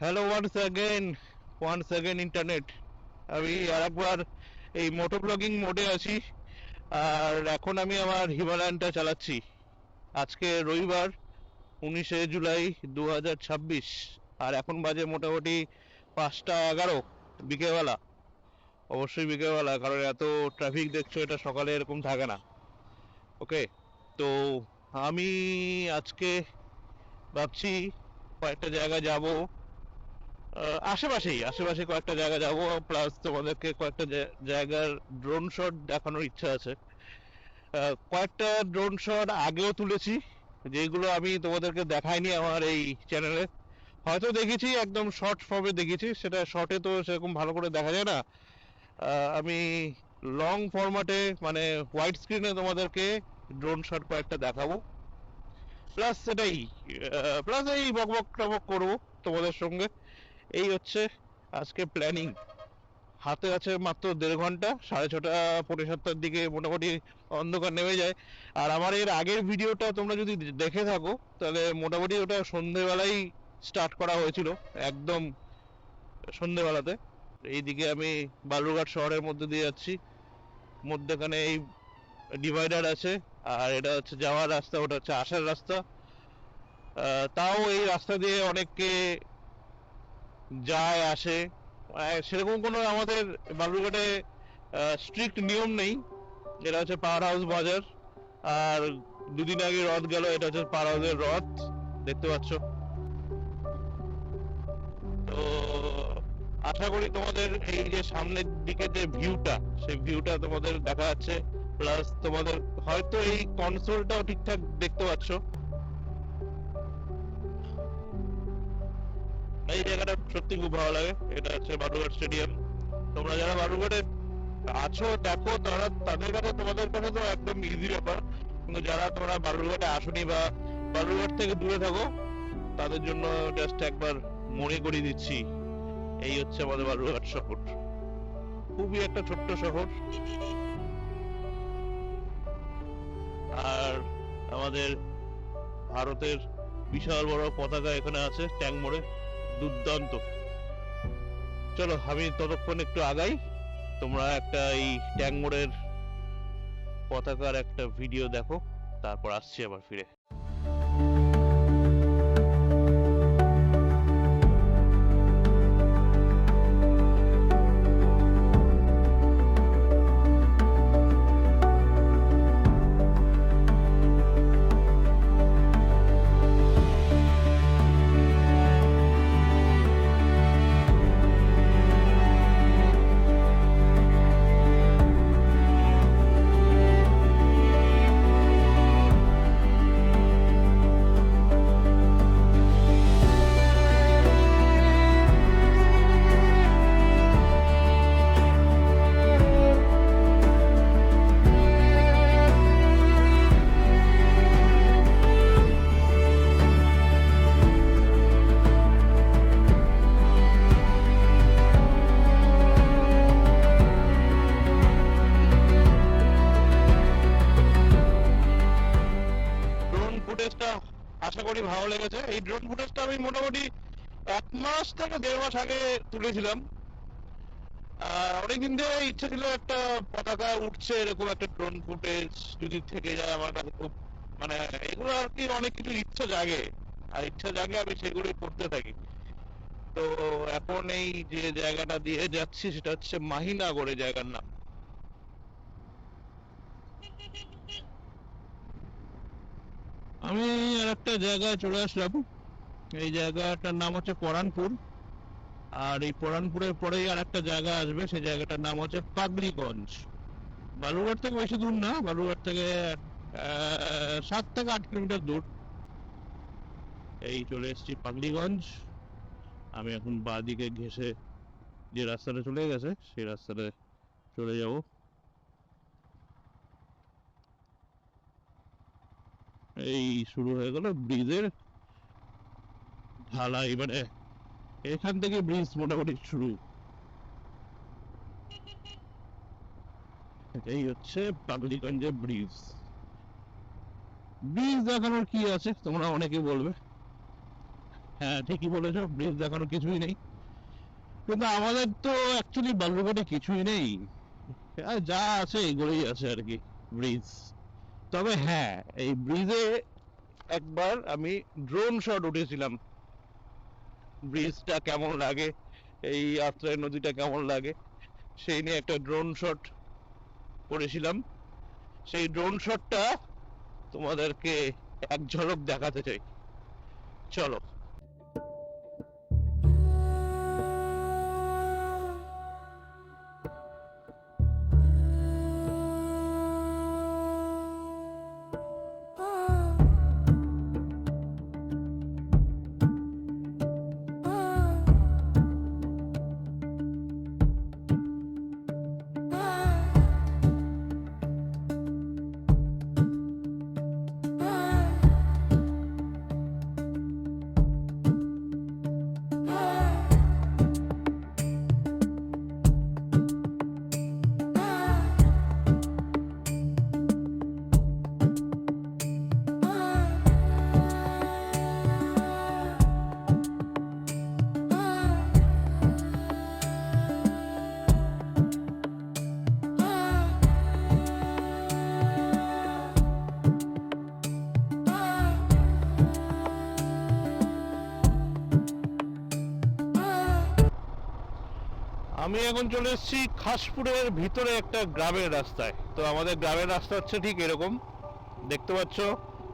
Hello once again internet. আমি আর একবার এই মোটো ব্লগিং মোডে আছি। আর এখন আমি আমার হিমালয়ানটা চালাচ্ছি। আজকে রবিবার 19শে জুলাই 2026। আর এখন বাজে মোটামুটি 5টা 11 বিকেলবেলা। অবশ্যই বিকেলবেলা, কারণ এত ট্রাফিক দেখছো, এটা সকালে এরকম থাকে না। ওকে, তো আমি আজকে ভাবছি কয়েকটা জায়গা যাব। আশেপাশে কয়েকটা জায়গা যাব, প্লাস তোমাদেরকে কয়েকটা জায়গার ড্রোন শট দেখানোর ইচ্ছা আছে। কয়েকটা ড্রোন শট আগেও তুলেছি, যেগুলো আমি তোমাদেরকে দেখাইনি আমার এই চ্যানেলে। হয়তো দেখেছি, একদম শর্ট ফর্মে দেখেছি, সেটা শর্টে তো সেরকম ভালো করে দেখা যায় না। আমি লং ফরম্যাটে, মানে হোয়াইট স্ক্রিনে তোমাদেরকে ড্রোন শট কয়েকটা দেখাবো। প্লাস সেটাই, প্লাস এই বক বক টবক করবো তোমাদের সঙ্গে। এই হচ্ছে আজকে প্ল্যানিং। হাতে আছে মাত্র 1.5 ঘন্টা, 6:30 পৌনে 7টার দিকে মোটামুটি অন্ধকার নেমে যায়। আর আমার এর আগের ভিডিওটা তোমরা যদি দেখে থাকো, তাহলে মোটামুটি ওটা সন্ধেবেলায় স্টার্ট করা হয়েছিল, একদম সন্ধেবেলাতে। এইদিকে আমি বালুরঘাট শহরের মধ্যে দিয়ে যাচ্ছি, মধ্যখানে এই ডিভাইডার আছে, আর এটা হচ্ছে যাওয়ার রাস্তা, ওটা হচ্ছে আসার রাস্তা। তাও এই রাস্তা দিয়ে অনেককে যায় আসে। সেরকম কোনো আমাদের বালুরঘাটে স্ট্রিক্ট নিয়ম নেই। এটা হচ্ছে পাওয়ার হাউস বাজার। আর দুদিন আগে রথ গেল, এটা হচ্ছে পাওয়ার হাউসের রথ, দেখতে পাচ্ছ। তো আশা করি তোমাদের এই যে সামনের দিকে যে ভিউটা, সেই ভিউটা তোমাদের দেখা যাচ্ছে। প্লাস তোমাদের হয়তো এই কনসোলটাও ঠিকঠাক দেখতে পাচ্ছ। এই জায়গাটা সত্যি খুব ভালো লাগে। এটা হচ্ছে বালুরঘাট স্টেডিয়াম। তোমরা যারা বালুরঘাটে আছো দেখো, তারা তাদের কাছে, তোমাদের কাছে তো একদম ইজি ব্যাপার। কিন্তু যারা তোমরা বালুরঘাটে আসোনি বা বালুরঘাট থেকে দূরে থাকো, তাদের জন্য জাস্ট একবার মনে করিয়ে দিচ্ছি, এই হচ্ছে আমাদের বালুরঘাট শহর। খুবই একটা ছোট্ট শহর। আর আমাদের ভারতের বিশাল বড় পতাকা এখানে আছে ট্যাঙ্ক মোড়ে, দুর্দান্ত। চলো আমি ততক্ষণ একটু আগাই, তোমরা একটা এই ট্যাঙ্ক মোড়ের পতাকার একটা ভিডিও দেখো, তারপর আসছি আবার ফিরে। ড্রোন ফুটেজটা আশা করি ভালো লেগেছে। এই ড্রোন ফুটেজটা আমি মোটামুটি 1 মাস থেকে 1.5 মাস আগে তুলেছিলাম। অনেকদিন ধরে ইচ্ছা ছিল, একটা পতাকা উঠছে এরকম একটা ড্রোন ফুটেজ যদি থেকে যায় আমার কাছে খুব, মানে এগুলো আর কি অনেক কিছু ইচ্ছা জাগে। আর ইচ্ছা জাগে, আমি সেগুলোই করতে থাকি। তো এখন এই যে জায়গাটা দিয়ে যাচ্ছি, সেটা হচ্ছে মাহিনাগড়ে জায়গার নাম। আমি আর একটা জায়গায় চলে আসলাম। এই জায়গাটার নাম হচ্ছে পরানপুর। আর এই পরানপুরের পরেই আর একটা জায়গা আসবে, সেই জায়গাটার নাম হচ্ছে পাগড়িগঞ্জ। বালুরঘাট থেকে বেশি দূর না, বালুরঘাট থেকে 7 থেকে 8 কিলোমিটার দূর। এই চলে এসেছি পাগড়িগঞ্জ। আমি এখন বাঁ দিকে ঘেসে যে রাস্তাটা চলে গেছে, সেই রাস্তাটা চলে যাব। এই শুরু হয়ে গেল ব্রিজের ঢালাই, মানে এখান থেকে ব্রিজ মোটামুটি শুরু। এই হচ্ছে পাগড়িগঞ্জের ব্রিজ। ব্রিজ দেখানোর কি আছে, তোমরা অনেকে বলবে। হ্যাঁ ঠিকই বলেছো, ব্রিজ দেখানো কিছুই নেই, কিন্তু আমাদের তো অ্যাকচুয়ালি বালুরঘাটে কিছুই নেই, আর যা আছে এগুলোই আছে আর কি, ব্রিজ। তবে হ্যাঁ, এই ব্রিজে একবার আমি ড্রোন শট উঠেছিলাম, ব্রিজটা কেমন লাগে, এই আত্রাই নদীটা কেমন লাগে সেই নিয়ে একটা ড্রোন শট করেছিলাম। সেই ড্রোন শটটা তোমাদেরকে এক ঝলক দেখাতে চাই, চলো। আমি এখন চলে এসেছি খাসপুরের ভিতরে একটা গ্রামের রাস্তায়। তো আমাদের গ্রামের রাস্তা হচ্ছে ঠিক এরকম, দেখতে পাচ্ছ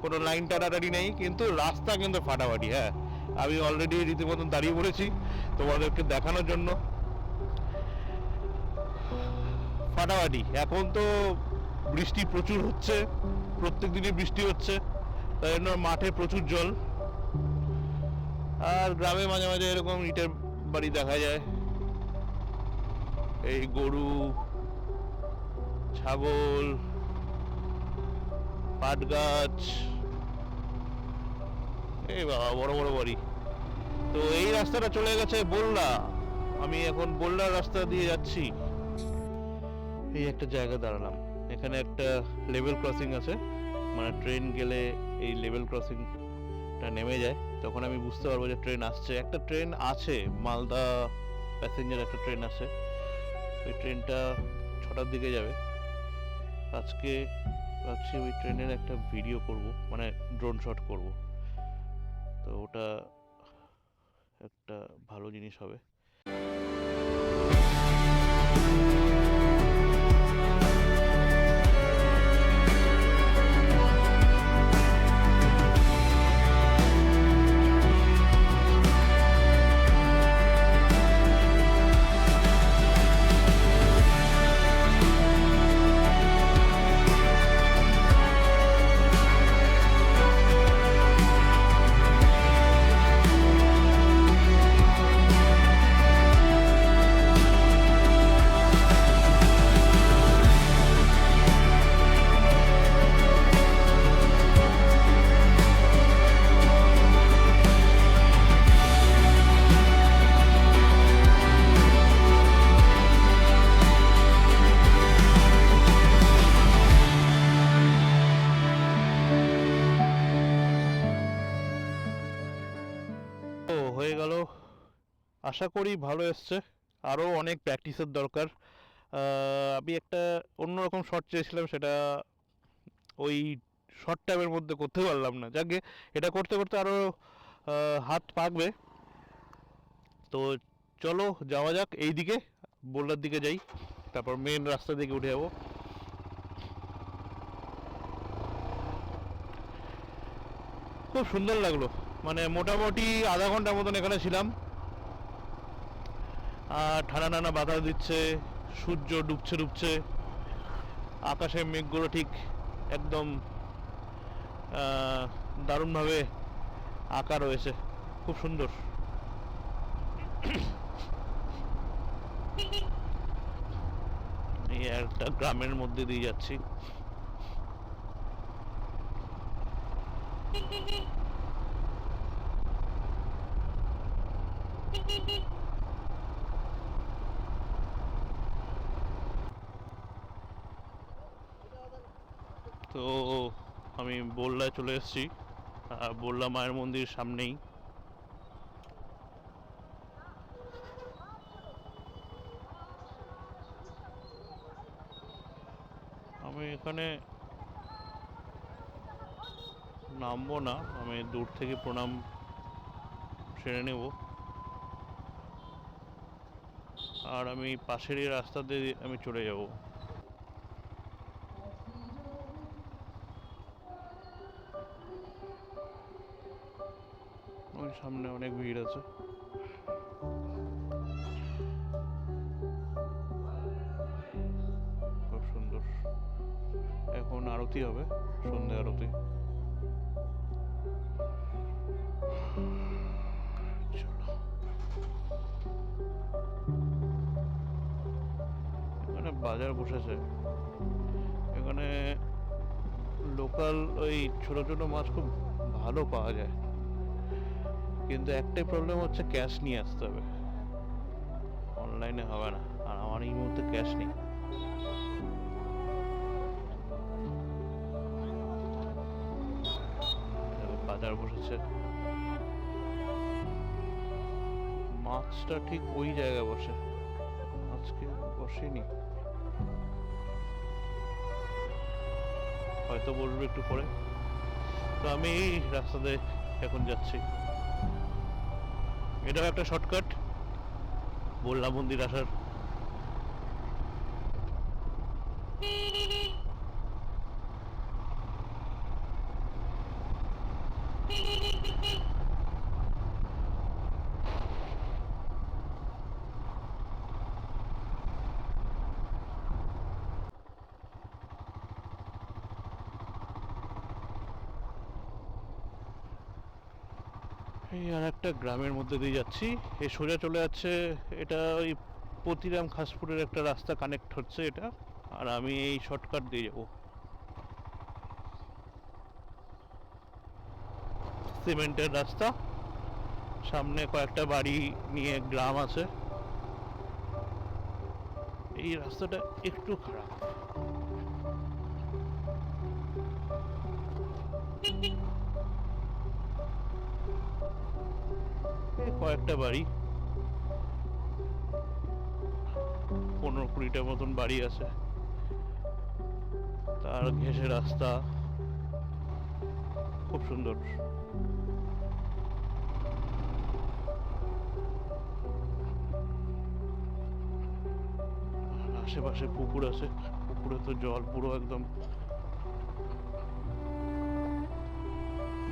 কোনো লাইন টানাটানি নেই, কিন্তু রাস্তা কিন্তু ফাটাফাটি। হ্যাঁ, আমি অলরেডি রীতিমতন দাঁড়িয়ে পড়েছি তোমাদেরকে দেখানোর জন্য। ফাটাফাটি। এখন তো বৃষ্টি প্রচুর হচ্ছে, প্রত্যেক দিনই বৃষ্টি হচ্ছে, তাই জন্য মাঠে প্রচুর জল। আর গ্রামে মাঝে মাঝে এরকম ইটের বাড়ি দেখা যায়, এই গরু, ছাগল, পাট গাছ, এই বাবা বড় বড় বাড়ি। তো এই রাস্তাটা চলে গেছে বললা, আমি এখন বললার রাস্তা দিয়ে যাচ্ছি। এই একটা জায়গা দাঁড়ালাম, এখানে একটা লেভেল ক্রসিং আছে, মানে ট্রেন গেলে এই লেভেল ক্রসিংটা নেমে যায়, তখন আমি বুঝতে পারবো যে ট্রেন আসছে। একটা ট্রেন আছে, মালদা প্যাসেঞ্জার একটা ট্রেন আছে, ওই ট্রেনটা 6টার দিকে যাবে। আজকে ভাবছি ওই ট্রেনের একটা ভিডিও করব, মানে ড্রোন শট করব, তো ওটা একটা ভালো জিনিস হবে। হয়ে গেল, আশা করি ভালো এসছে, আরও অনেক প্র্যাকটিসের দরকার। আমি একটা অন্যরকম শট চেয়েছিলাম, সেটা ওই শর্ট টাইমের মধ্যে করতে পারলাম না। যাকে এটা করতে করতে আরও হাত পাকবে। তো চলো যাওয়া যাক এই দিকে, বললার দিকে যাই, তারপর মেন রাস্তা দিকে উঠে যাবো। খুব সুন্দর লাগলো, মানে মোটামুটি আধা ঘন্টার মতন এখানে ছিলাম, আর ঠান্ডা ঠান্ডা বাতাস দিচ্ছে, সূর্য ডুবছে ডুবছে, আকাশে মেঘগুলো ঠিক একদম দারুণভাবে আঁকা রয়েছে, খুব সুন্দর। এই একটা গ্রামের মধ্যে দিয়ে যাচ্ছি। তো আমি বললায় চলে এসেছি, বললা মায়ের মন্দির সামনেই। আমি এখানে নামবো না, আমি দূর থেকে প্রণাম সেরে নেব। আর আমি পাশেরই রাস্তা দিয়ে আমি চলে যাব। ওই সামনে অনেক ভিড় আছে। খুব সুন্দর। এখন আরতি হবে, সন্ধ্যে আরতি। এখানে বাজার বসেছে, এখানে লোকাল ওই ছোট ছোট মাছ খুব ভালো পাওয়া যায়, কিন্তু একটাই প্রবলেম হচ্ছে ক্যাশ নিয়ে আসতে হবে, অনলাইনে হবে না, আর আমার এই মুহূর্তে ক্যাশ নেই। বাজার বসেছে, মাছটা ঠিক ওই জায়গায় বসে, আজকে বসেনি, হয়তো বসবে একটু পরে। তো আমি এই রাস্তাতে এখন যাচ্ছি, এটাও একটা শর্টকাট বললাম মন্দির আসার। এই আর একটা গ্রামের মধ্যে দিয়ে যাচ্ছি, এই সোজা চলে যাচ্ছে, এটা ওই পতিরাম খাসপুরের একটা রাস্তা কানেক্ট হচ্ছে এটা, আর আমি এই শর্টকাট দিয়ে যাবো। সিমেন্টের রাস্তা, সামনে কয়েকটা বাড়ি নিয়ে গ্রাম আছে। এই রাস্তাটা একটু খারাপ, কয়েকটা বাড়ি, 15-20টা মতন বাড়ি আছে, তার ঘেঁষে রাস্তা, খুব সুন্দর। আশেপাশে পুকুর আছে, পুকুরে তো জল পুরো একদম,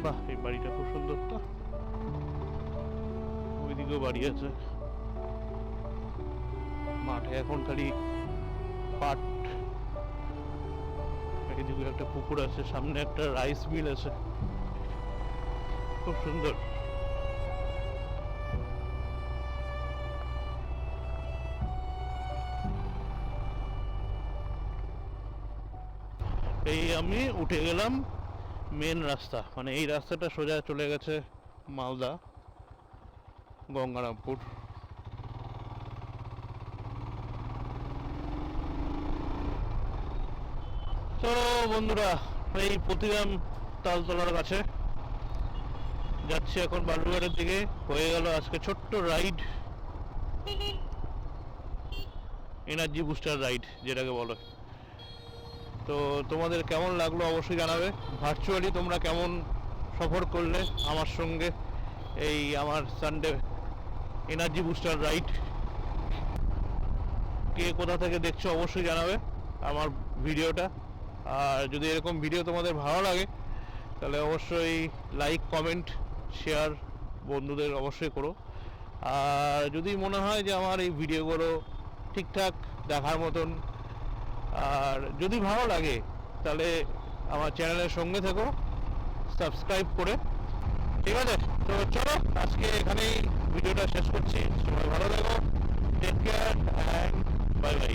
বাহ এই বাড়িটা খুব সুন্দর। তো ওইদিকেও বাড়ি আছে, মাঠে এখন খালি পাট, এইদিকে একটা পুকুর আছে, সামনে একটা রাইস মিল আছে, খুব সুন্দর। এই আমি উঠে গেলাম মেন রাস্তা, মানে এই রাস্তাটা সোজা চলে গেছে মালদা গঙ্গারামপুর। তো বন্ধুরা, এই পতিরাম তালতলার কাছে যাচ্ছি এখন বালুরঘাটের দিকে। হয়ে গেল আজকে ছোট্ট রাইড, এনার্জি বুস্টার রাইড যেটাকে বলো। তো তোমাদের কেমন লাগলো অবশ্যই জানাবে, ভার্চুয়ালি তোমরা কেমন সফর করলে আমার সঙ্গে এই আমার সানডে এনার্জি বুস্টার রাইড। কে কোথা থেকে দেখছো অবশ্যই জানাবে আমার ভিডিওটা, আর যদি এরকম ভিডিও তোমাদের ভালো লাগে তাহলে অবশ্যই লাইক কমেন্ট শেয়ার বন্ধুদের অবশ্যই করো। আর যদি মনে হয় যে আমার এই ভিডিওগুলো ঠিকঠাক দেখার মতন, আর যদি ভালো লাগে তাহলে আমার চ্যানেলের সঙ্গে থেকো সাবস্ক্রাইব করে, ঠিক আছে? তো চলো আজকে এখানেই ভিডিওটা শেষ করছি, সবাই ভালো থেকো, take care and bye by.